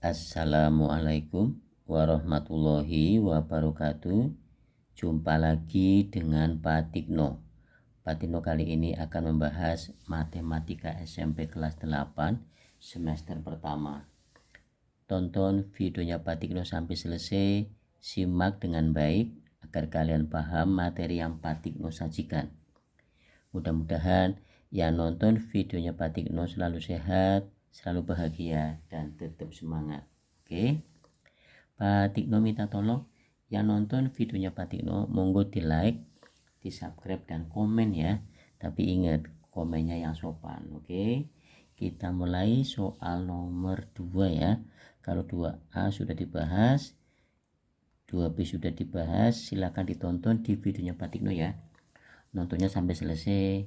Assalamualaikum warahmatullahi wabarakatuh. Jumpa lagi dengan Pak Tikno. Pak Tikno kali ini akan membahas matematika SMP kelas 8 semester pertama. Tonton videonya Pak Tikno sampai selesai, simak dengan baik agar kalian paham materi yang Pak Tikno sajikan. Mudah-mudahan yang nonton videonya Pak Tikno selalu sehat, selalu bahagia, dan tetap semangat. Oke, Pak Tikno minta tolong yang nonton videonya Pak Tikno monggo di like, di subscribe, dan komen ya. Tapi ingat, komennya yang sopan. Oke, kita mulai soal nomor 2 ya. Kalau 2A sudah dibahas, 2B sudah dibahas, silakan ditonton di videonya Pak Tikno ya. Nontonnya sampai selesai,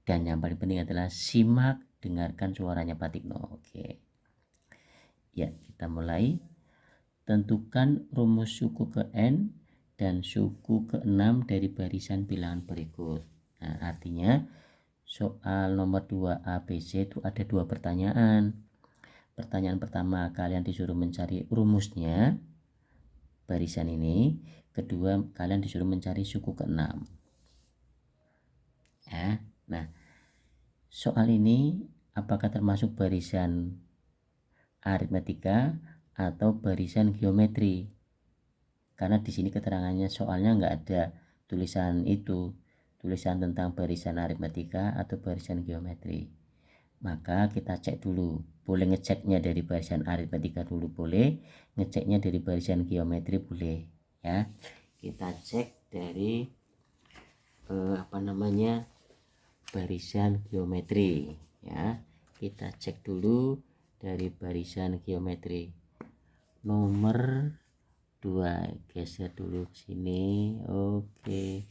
dan yang paling penting adalah simak, dengarkan suaranya Pak Tikno. Oke ya, kita mulai. Tentukan rumus suku ke N dan suku ke-6 dari barisan bilangan berikut. Nah, artinya soal nomor 2 ABC itu ada 2 pertanyaan. Pertanyaan pertama, kalian disuruh mencari rumusnya barisan ini. Kedua, kalian disuruh mencari suku ke-6 ya. Nah, soal ini apakah termasuk barisan aritmetika atau barisan geometri? Karena di sini keterangannya soalnya nggak ada tulisan itu, tulisan tentang barisan aritmetika atau barisan geometri. Maka kita cek dulu, boleh ngeceknya dari barisan aritmetika dulu, boleh ngeceknya dari barisan geometri, boleh ya. Kita cek dari barisan geometri ya. Kita cek dulu dari barisan geometri. Nomor 2 geser dulu ke sini. Oke.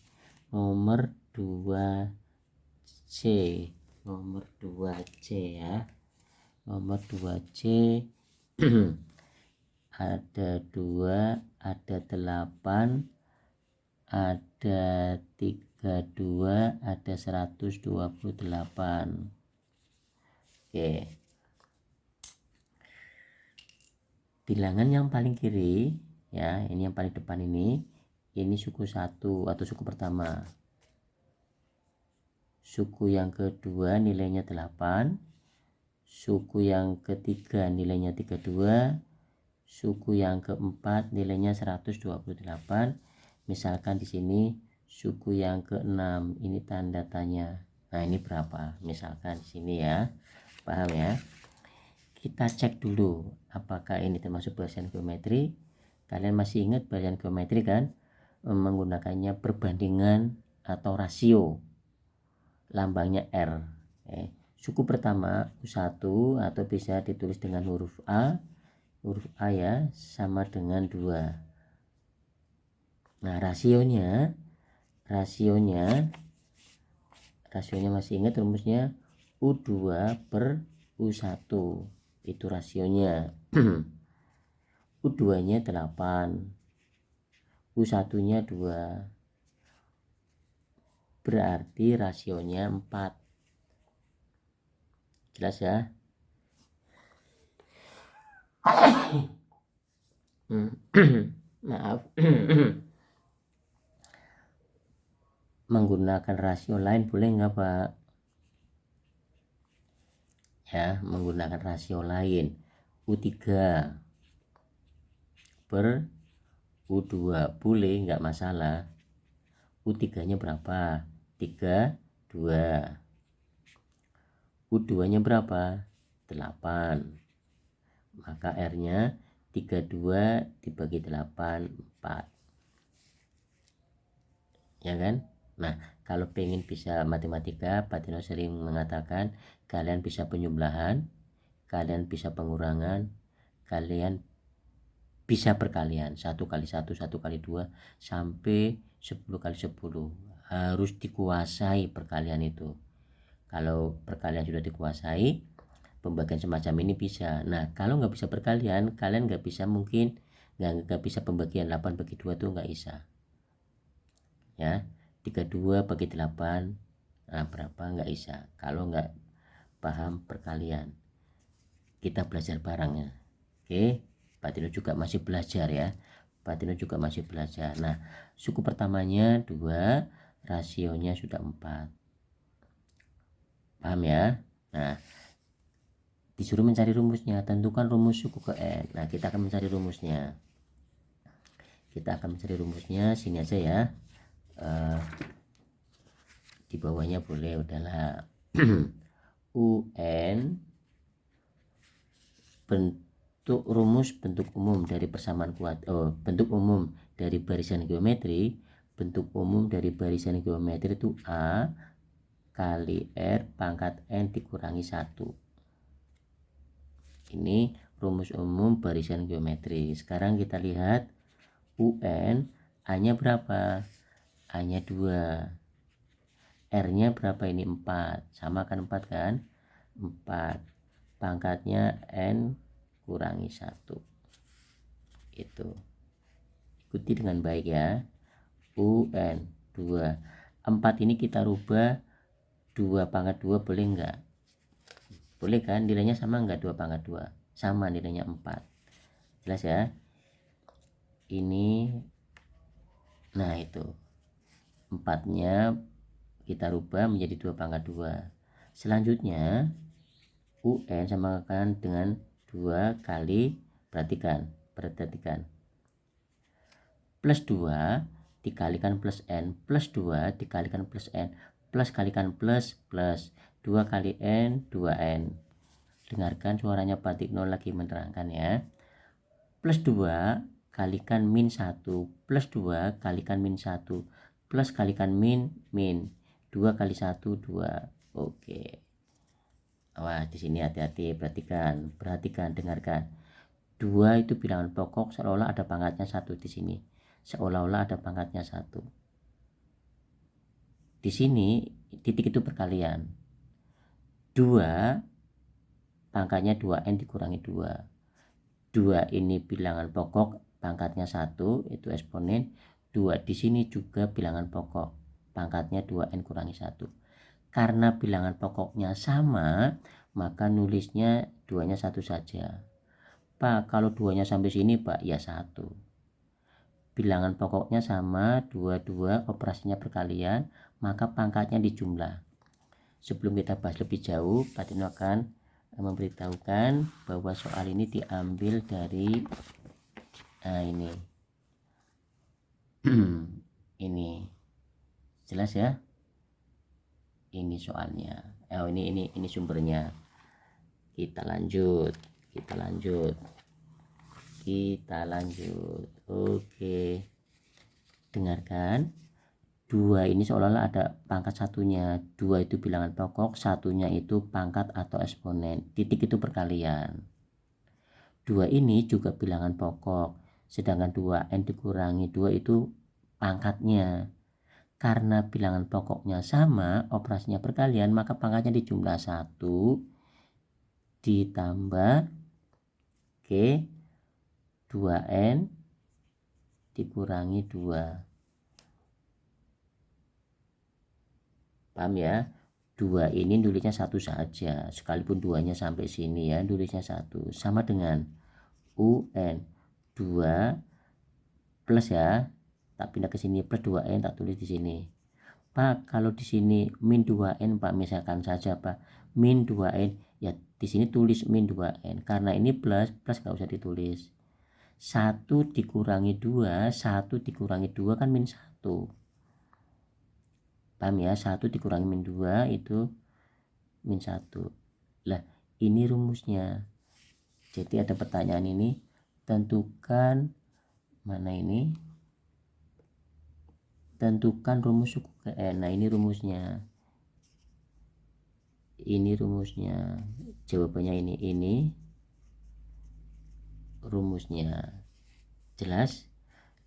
Nomor 2C. Nomor 2C ya. Nomor 2C ada 2, ada 8, ada 32, ada 128. Oke. Bilangan yang paling kiri ya, ini yang paling depan ini suku 1 atau suku pertama. Suku yang kedua nilainya 8, suku yang ketiga nilainya 32, suku yang keempat nilainya 128. Misalkan di sini suku yang ke-6 ini tanda tanya. Nah, ini berapa? Misalkan di sini ya. Paham ya? Kita cek dulu apakah ini termasuk barisan geometri. Kalian masih ingat barisan geometri kan? Menggunakannya perbandingan atau rasio. Lambangnya R. Suku pertama U1 atau bisa ditulis dengan huruf A. Huruf A ya, sama dengan 2. Nah, rasionya masih ingat rumusnya U2 per U1. Itu rasionya. U2 nya 8, U1 nya 2, berarti rasionya 4. Jelas ya? Maaf. Menggunakan rasio lain boleh nggak Pak? Ya, menggunakan rasio lain. U3 per U2 boleh, nggak masalah. U3 nya berapa? 3, 2. U2 nya berapa? 8. Maka R nya 32 dibagi 8, 4. Ya kan? Nah, kalau pengen bisa matematika, Pak Tino sering mengatakan kalian bisa penyebelahan, kalian bisa pengurangan, kalian bisa perkalian, 1 kali 1, 1 kali 2, sampai 10 kali 10. Harus dikuasai perkalian itu. Kalau perkalian sudah dikuasai, pembagian semacam ini bisa. Nah, kalau nggak bisa perkalian, kalian nggak bisa, mungkin nggak bisa pembagian 8 bagi 2 tuh nggak bisa ya. 32 bagi 8, nah berapa, nggak bisa kalau nggak paham perkalian. Kita belajar bareng ya. Oke, Pak Tino juga masih belajar ya. Pak Tino juga masih belajar. Nah, suku pertamanya 2, rasionya sudah 4. Paham ya? Nah, disuruh mencari rumusnya. Tentukan rumus suku ke N. Nah, kita akan mencari rumusnya. Sini aja ya. Di bawahnya boleh, udahlah. UN bentuk umum dari persamaan bentuk umum dari barisan geometri. Bentuk umum dari barisan geometri itu A kali R pangkat N dikurangi 1. Ini rumus umum barisan geometri. Sekarang kita lihat UN, A-nya berapa? A-nya 2. R-nya berapa ini? 4. Sama kan 4 kan? 4. Pangkatnya N kurangi 1. Itu. Ikuti dengan baik ya. UN 2. 4 ini kita rubah 2 pangkat 2 boleh enggak? Boleh kan? Nilainya sama enggak 2 pangkat 2? Sama, nilainya 4. Jelas ya? Ini, nah itu 4-nya kita rubah menjadi 2 pangkat 2. Selanjutnya UN samakan dengan 2 kali, perhatikan plus 2 dikalikan plus N, plus 2 dikalikan plus N, plus kalikan plus, 2 kali N, 2N. Dengarkan suaranya Pak Tikno lagi menerangkan ya. Plus 2 kalikan min 1, plus 2 kalikan min 1, plus kalikan min, 2 kali 1, 2. Oke. Wah, di sini hati-hati, perhatikan, dengarkan. 2 itu bilangan pokok, seolah-olah ada pangkatnya 1 di sini. Seolah-olah ada pangkatnya 1. Di sini titik itu perkalian. 2 pangkatnya 2N dikurangi 2. 2 ini bilangan pokok, pangkatnya 1, itu eksponen. 2 di sini juga bilangan pokok, pangkatnya 2N kurangi 1. Karena bilangan pokoknya sama, maka nulisnya 2-nya 1 saja. Pak, kalau 2-nya sampai sini Pak, ya 1. Bilangan pokoknya sama, 2, operasinya perkalian, maka pangkatnya dijumlah. Sebelum kita bahas lebih jauh, Pak Tino akan memberitahukan bahwa soal ini diambil dari ini ini jelas ya, ini soalnya, ini sumbernya. Kita lanjut. Oke, dengarkan. 2 ini seolah-olah ada pangkat satunya. 2 itu bilangan pokok, satunya itu pangkat atau eksponen. Titik itu perkalian. 2 ini juga bilangan pokok, sedangkan 2N dikurangi 2 itu pangkatnya. Karena bilangan pokoknya sama, operasinya perkalian, maka pangkatnya dijumlah 1 ditambah 2N dikurangi 2. Paham ya? 2 ini nulisnya 1 saja, sekalipun 2-nya sampai sini ya, nulisnya 1. Sama dengan UN 2 plus ya, tak pindah ke sini, plus 2N tak tulis di sini. Pak, kalau di sini min 2N Pak, misalkan saja Pak, min 2N, ya di sini tulis min 2N. Karena ini plus nggak usah ditulis. 1 dikurangi 2, 1 dikurangi 2 kan min 1. Paham ya? 1 dikurangi min 2 itu min 1. Lah, ini rumusnya. Jadi ada pertanyaan ini, tentukan mana ini? Tentukan rumus suku ke N. Nah, ini rumusnya. Jawabannya ini rumusnya. Jelas?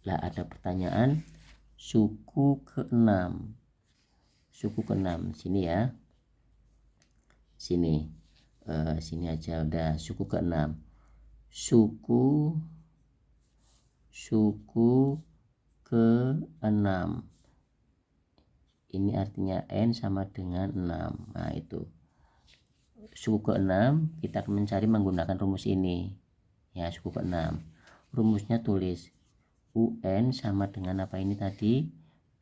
Lah, ada pertanyaan suku ke-6. Sini ya. Sini aja udah. Suku ke-6. Suku ke-6. Ini artinya N sama dengan 6. Nah, itu. Suku ke-6 kita akan mencari menggunakan rumus ini. ya, suku ke-6. Rumusnya tulis UN sama dengan apa ini tadi,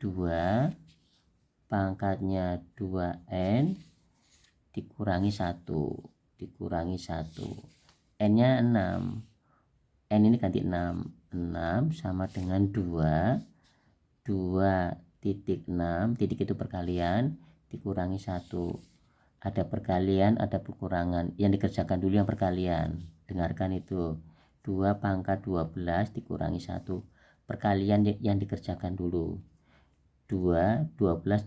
2 pangkatnya 2N dikurangi 1 N nya 6, N ini ganti 6 sama dengan 2 titik 6, titik itu perkalian dikurangi 1. Ada perkalian, ada pengurangan. Yang dikerjakan dulu yang perkalian. Dengarkan itu. 2 pangkat 12 dikurangi 1. Perkalian yang dikerjakan dulu. 12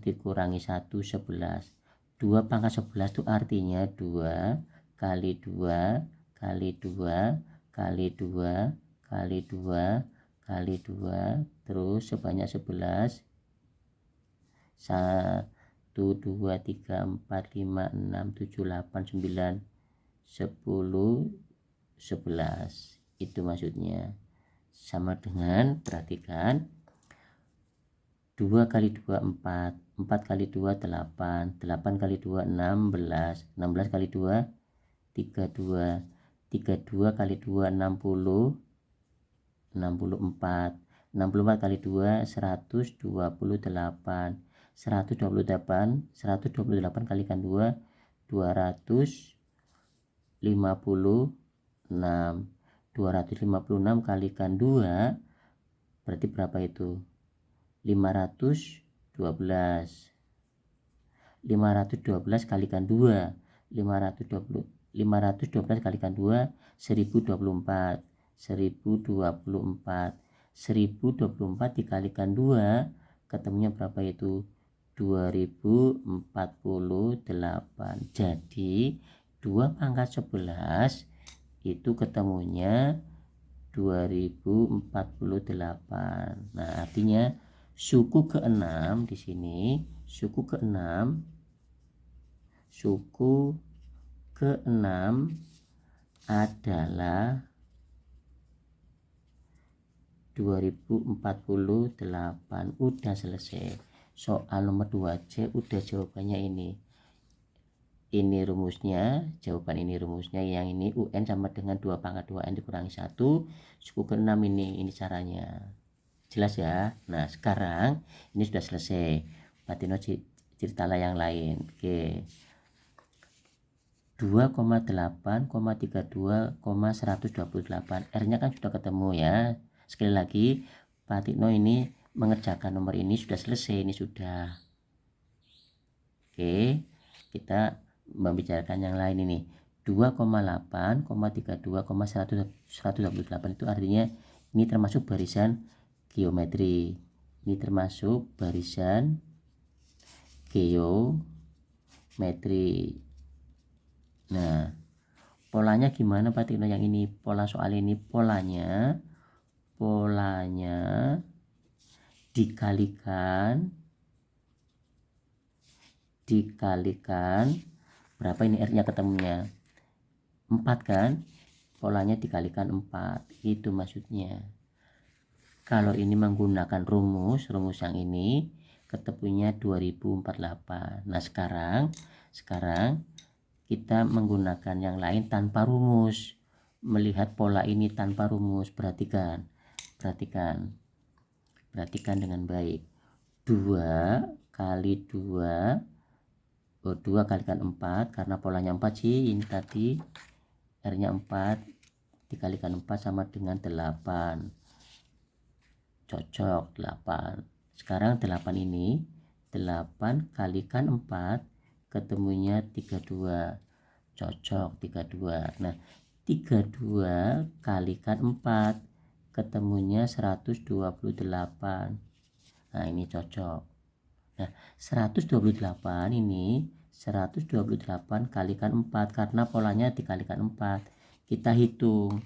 dikurangi 1, 11. 2 pangkat 11 itu artinya 2 kali 2 kali 2 kali 2 kali 2 kali 2 terus sebanyak 11. 1, 2, 3, 4, 5, 6, 7, 8, 9, 10, 11. Itu maksudnya. Sama dengan, perhatikan, 2 kali 2 4, 4 kali 2 8, 8 kali 2 16, 16 kali 2 32, 32 kali 2 60, 64, 64 kali 2 128, 128 kalikan 2 256, 256 kalikan 2 berarti berapa itu? 512. 512 kalikan 2 512 kalikan 2 1024. 1024 dikalikan 2 ketemunya berapa itu? 2048. Jadi 2 pangkat 11 itu ketemunya 2048. Nah, artinya suku ke-6 di sini, suku ke-6 adalah 2048. Udah selesai. Soal nomor 2C udah jawabannya ini. Ini rumusnya, jawaban ini rumusnya. Yang ini UN sama dengan 2 pangkat 2N dikurangi 1. Suku ke-6 ini caranya. Jelas ya. Nah, sekarang ini sudah selesai. Patino ceritalah yang lain. Oke. 2,8,32,128. R-nya kan sudah ketemu ya. Sekali lagi, Patino ini mengerjakan nomor ini sudah selesai. Ini sudah. Oke. Kita membicarakan yang lain ini. 2,8,32,128 itu artinya ini termasuk barisan geometri. Ini termasuk barisan geometri. Nah, polanya gimana Pak Tino yang ini? Pola soal ini polanya dikalikan berapa ini R-nya ketemunya? 4 kan? Polanya dikalikan 4. Itu maksudnya. Kalau ini menggunakan rumus yang ini ketemunya 2048. Nah, sekarang kita menggunakan yang lain tanpa rumus. Melihat pola ini tanpa rumus. Perhatikan dengan baik. 2 kali 2 kalikan 4 karena polanya 4 sih ini tadi. R nya 4 dikalikan 4 sama dengan 8. Cocok 8. Sekarang 8 ini 8 kalikan 4 ketemunya 32. Cocok 32. Nah, 32 kalikan 4 ketemunya 128. Nah, ini cocok. Nah, 128 ini 128 kalikan 4 karena polanya dikalikan 4. Kita hitung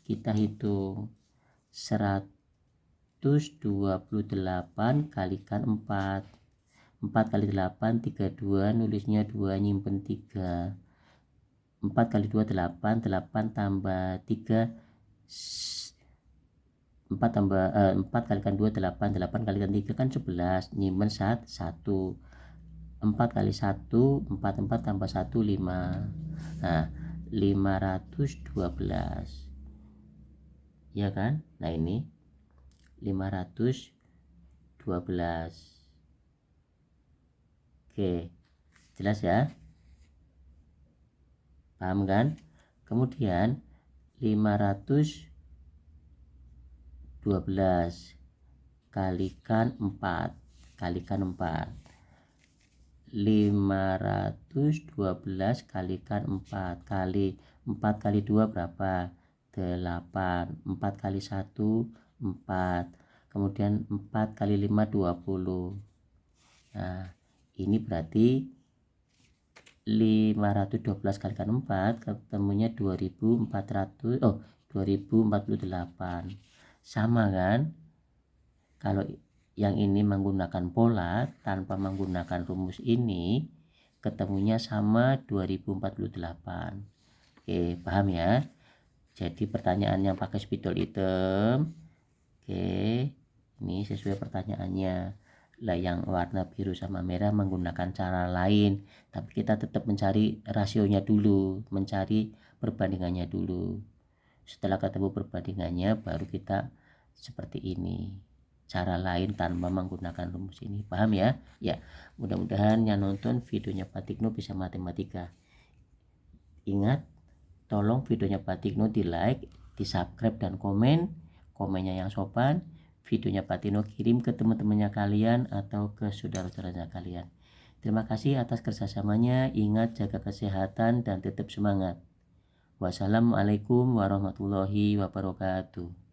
128 kalikan 4. 4 kali 8 32, nulisnya 2 nyimpen 3. 4 kali 2 8, 8 tambah 3 4 kalikan 2 8, 8 kalikan 3 kan 11, nyimpen 1. 4 kali 1 4 tambah 1 5. Nah, 512. ya kan? Nah ini 512. Oke, jelas ya? Paham kan? Kemudian 512 kalikan 4 512 kalikan 4 kali 4 kali 2 berapa? 8. 4 kali 1 4. Kemudian 4 kali 5 20. Nah ini berarti 512 kalikan 4 ketemunya 2048. Sama kan? Kalau yang ini menggunakan pola tanpa menggunakan rumus ini, ketemunya sama 2048. Oke, paham ya? Jadi pertanyaan yang pakai spidol hitam, oke, ini sesuai pertanyaannya. Lah yang warna biru sama merah menggunakan cara lain, tapi kita tetap mencari rasionya dulu, mencari perbandingannya dulu. Setelah ketemu perbandingannya baru kita seperti ini, cara lain tanpa menggunakan rumus ini. Paham ya? Ya, mudah-mudahan yang nonton videonya Pak Tikno bisa matematika. Ingat, tolong videonya Pak Tikno di like, di subscribe dan komennya yang sopan. Videonya Pak Tikno kirim ke teman-temannya kalian atau ke saudara-saudaranya kalian. Terima kasih atas kerjasamanya. Ingat, jaga kesehatan dan tetap semangat. Wassalamualaikum warahmatullahi wabarakatuh.